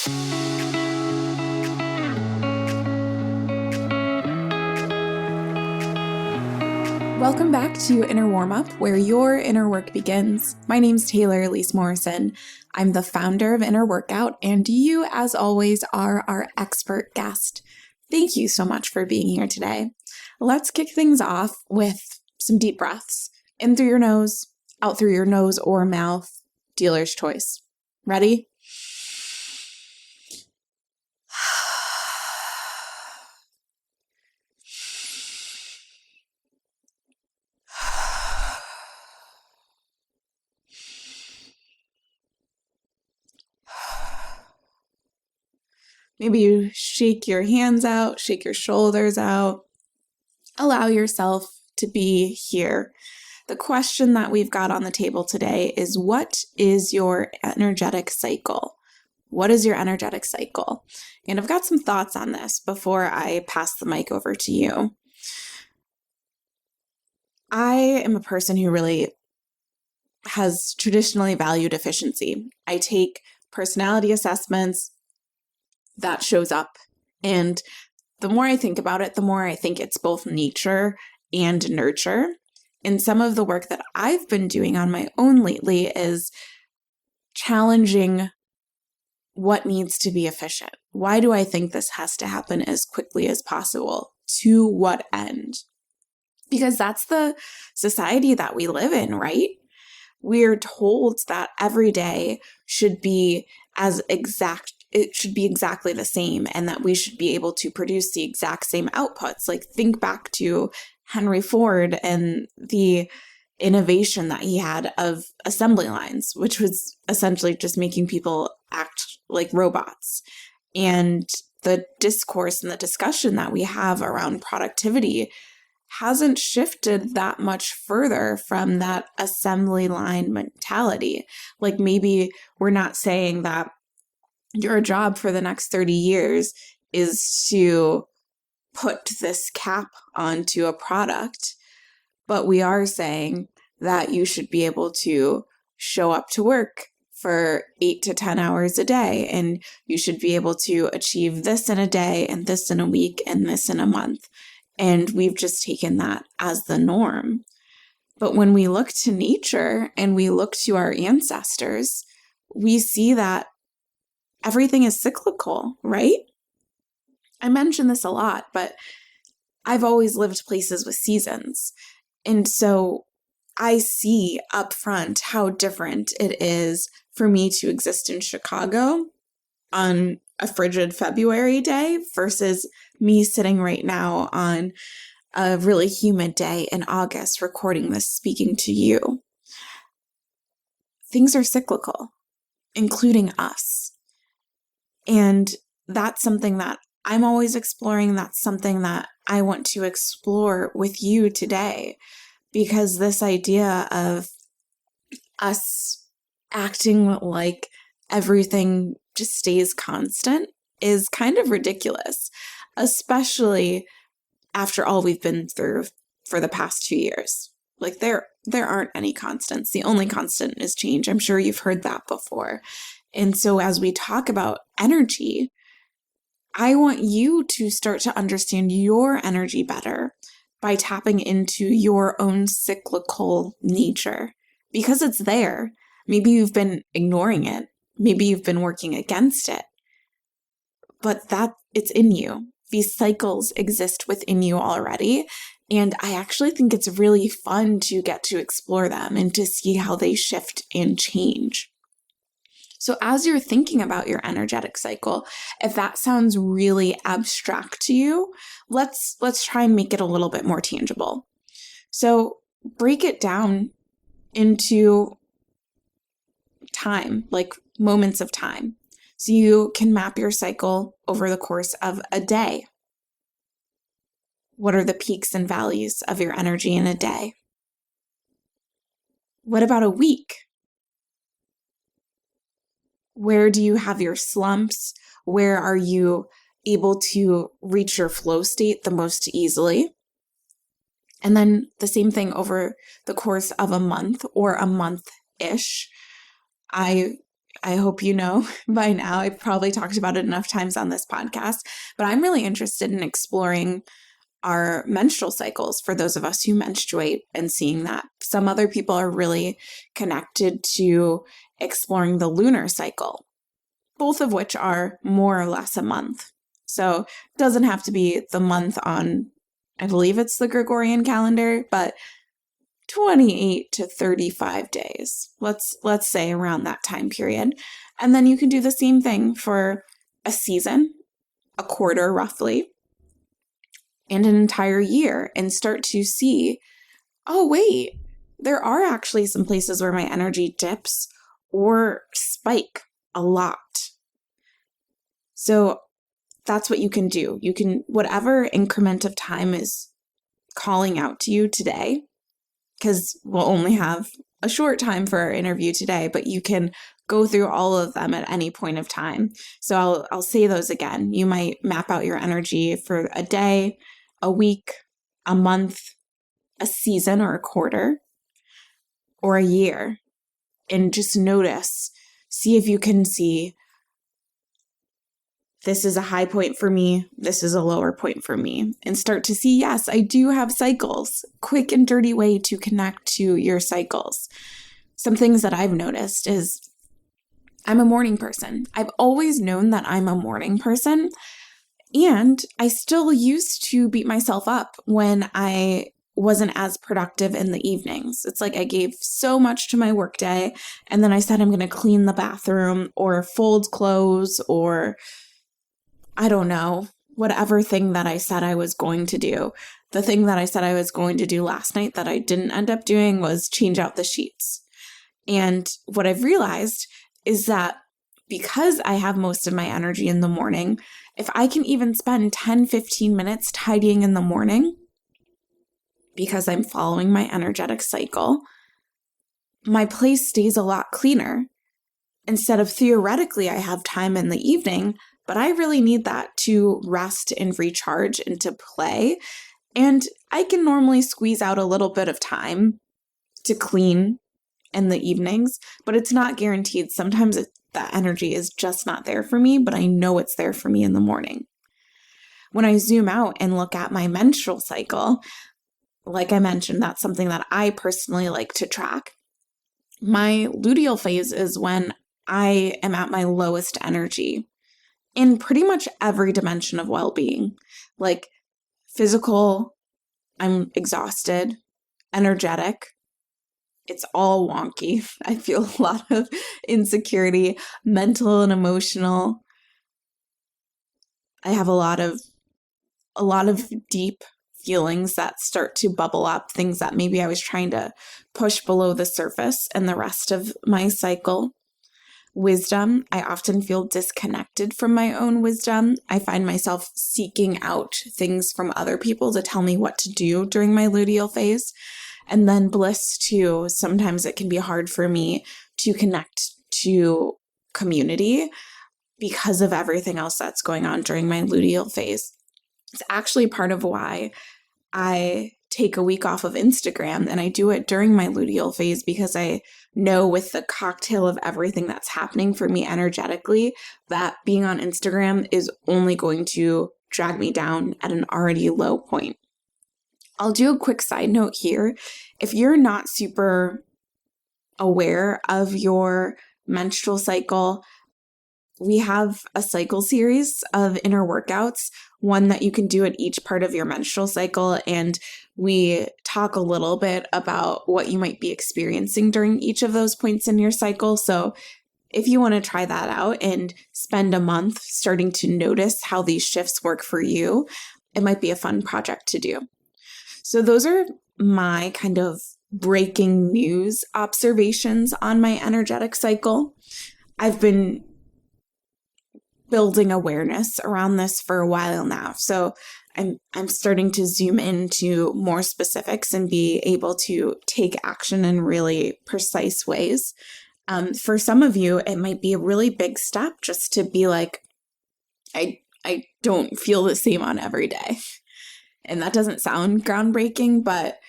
Welcome back to Inner Warmup, where your inner work begins. My name's Taylor Elyse Morrison. I'm the founder of Inner Workout, and you, as always, are our expert guest. Thank you so much for being here today. Let's kick things off with some deep breaths. In through your nose, out through your nose or mouth. Dealer's choice. Ready? Maybe you shake your hands out, shake your shoulders out. Allow yourself to be here. The question that we've got on the table today is, what is your energetic cycle? What is your energetic cycle? And I've got some thoughts on this before I pass the mic over to you. I am a person who really has traditionally valued efficiency. I take personality assessments. That shows up. And the more I think about it, the more I think it's both nature and nurture. And some of the work that I've been doing on my own lately is challenging what needs to be efficient. Why do I think this has to happen as quickly as possible? To what end? Because that's the society that we live in, right? We're told that every day should be it should be exactly the same, and that we should be able to produce the exact same outputs. Like, think back to Henry Ford and the innovation that he had of assembly lines, which was essentially just making people act like robots. And the discourse and the discussion that we have around productivity hasn't shifted that much further from that assembly line mentality. Like, maybe we're not saying that your job for the next 30 years is to put this cap onto a product, but we are saying that you should be able to show up to work for 8 to 10 hours a day, and you should be able to achieve this in a day, and this in a week, and this in a month. And we've just taken that as the norm. But when we look to nature and we look to our ancestors, we see that everything is cyclical, right? I mention this a lot, but I've always lived places with seasons. And so I see up front how different it is for me to exist in Chicago on a frigid February day versus me sitting right now on a really humid day in August recording this, speaking to you. Things are cyclical, including us. And that's something that I'm always exploring. That's something that I want to explore with you today, because this idea of us acting like everything just stays constant is kind of ridiculous, especially after all we've been through for the past 2 years. Like, there aren't any constants. The only constant is change. I'm sure you've heard that before. And so as we talk about energy, I want you to start to understand your energy better by tapping into your own cyclical nature, because it's there. Maybe you've been ignoring it. Maybe you've been working against it, but that it's in you. These cycles exist within you already. And I actually think it's really fun to get to explore them and to see how they shift and change. So as you're thinking about your energetic cycle, if that sounds really abstract to you, let's try and make it a little bit more tangible. So break it down into time, like moments of time. So you can map your cycle over the course of a day. What are the peaks and valleys of your energy in a day? What about a week? Where do you have your slumps? Where are you able to reach your flow state the most easily? And then the same thing over the course of a month or a month-ish. I I hope you know by now. I've probably talked about it enough times on this podcast, but I'm really interested in exploring our menstrual cycles for those of us who menstruate and seeing that. Some other people are really connected to exploring the lunar cycle, both of which are more or less a month. So it doesn't have to be the month on, I believe it's the Gregorian calendar, but 28 to 35 days. Let's say around that time period. And then you can do the same thing for a season, a quarter roughly, and an entire year, and start to see, oh wait, there are actually some places where my energy dips or spike a lot. So that's what you can do. You can, whatever increment of time is calling out to you today, because we'll only have a short time for our interview today, but you can go through all of them at any point of time. So I'll say those again. You might map out your energy for a day, a week, a month, a season or a quarter, or a year, and just notice, see if you can see, this is a high point for me, this is a lower point for me, and start to see, yes, I do have cycles. Quick and dirty way to connect to your cycles. Some things that I've noticed is I'm a morning person. I've always known that I'm a morning person, and I still used to beat myself up when I wasn't as productive in the evenings. It's like I gave so much to my workday, and then I said I'm going to clean the bathroom or fold clothes or I don't know, whatever thing that I said I was going to do. The thing that I said I was going to do last night that I didn't end up doing was change out the sheets. And what I've realized is that because I have most of my energy in the morning, if I can even spend 10, 15 minutes tidying in the morning, because I'm following my energetic cycle, my place stays a lot cleaner. Instead of theoretically, I have time in the evening, but I really need that to rest and recharge and to play. And I can normally squeeze out a little bit of time to clean in the evenings, but it's not guaranteed. Sometimes that energy is just not there for me, but I know it's there for me in the morning. When I zoom out and look at my menstrual cycle, like I mentioned, that's something that I personally like to track. My luteal phase is when I am at my lowest energy in pretty much every dimension of well-being, like physical, I'm exhausted, energetic, it's all wonky. I feel a lot of insecurity, mental and emotional. I have a lot of deep feelings that start to bubble up, things that maybe I was trying to push below the surface in the rest of my cycle. Wisdom, I often feel disconnected from my own wisdom. I find myself seeking out things from other people to tell me what to do during my luteal phase. And then bliss too. Sometimes it can be hard for me to connect to community because of everything else that's going on during my luteal phase. It's actually part of why I take a week off of Instagram, and I do it during my luteal phase because I know with the cocktail of everything that's happening for me energetically, that being on Instagram is only going to drag me down at an already low point. I'll do a quick side note here. If you're not super aware of your menstrual cycle, we have a cycle series of inner workouts, one that you can do at each part of your menstrual cycle. And we talk a little bit about what you might be experiencing during each of those points in your cycle. So if you want to try that out and spend a month starting to notice how these shifts work for you, it might be a fun project to do. So those are my kind of breaking news observations on my energetic cycle. I've been building awareness around this for a while now. So I'm starting to zoom into more specifics and be able to take action in really precise ways. For some of you, it might be a really big step just to be like, I don't feel the same on every day. And that doesn't sound groundbreaking, but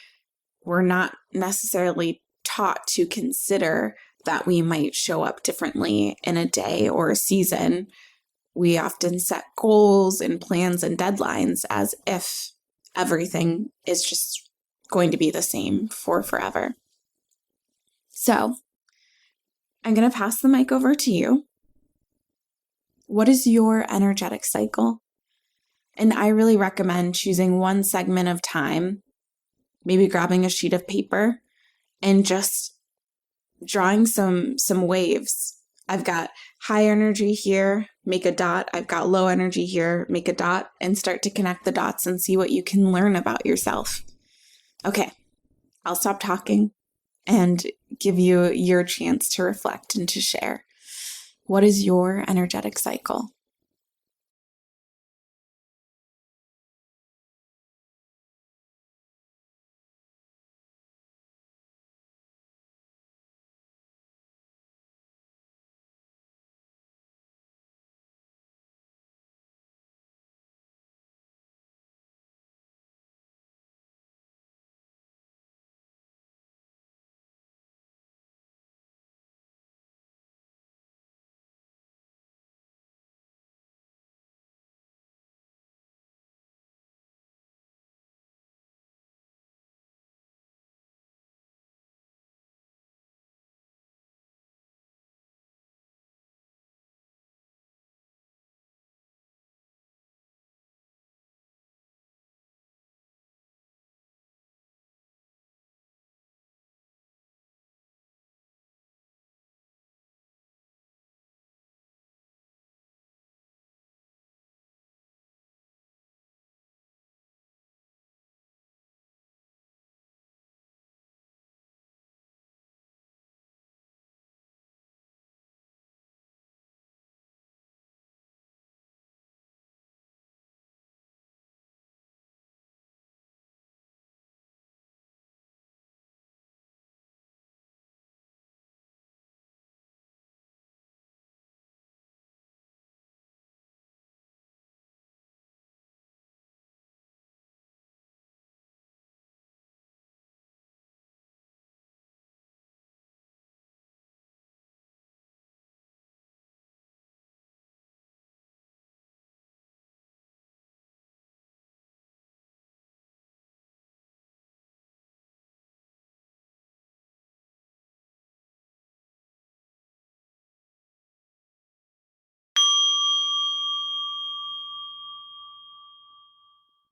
we're not necessarily taught to consider that we might show up differently in a day or a season. We often set goals and plans and deadlines as if everything is just going to be the same for forever. So I'm going to pass the mic over to you. What is your energetic cycle? And I really recommend choosing one segment of time, maybe grabbing a sheet of paper and just drawing some waves. I've got high energy here, make a dot. I've got low energy here, make a dot, and start to connect the dots and see what you can learn about yourself. Okay, I'll stop talking and give you your chance to reflect and to share. What is your energetic cycle?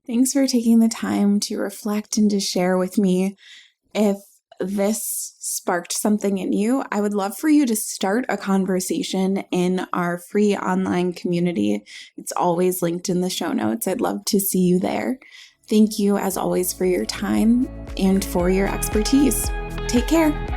Thanks for taking the time to reflect and to share with me. If this sparked something in you, I would love for you to start a conversation in our free online community. It's always linked in the show notes. I'd love to see you there. Thank you, as always, for your time and for your expertise. Take care.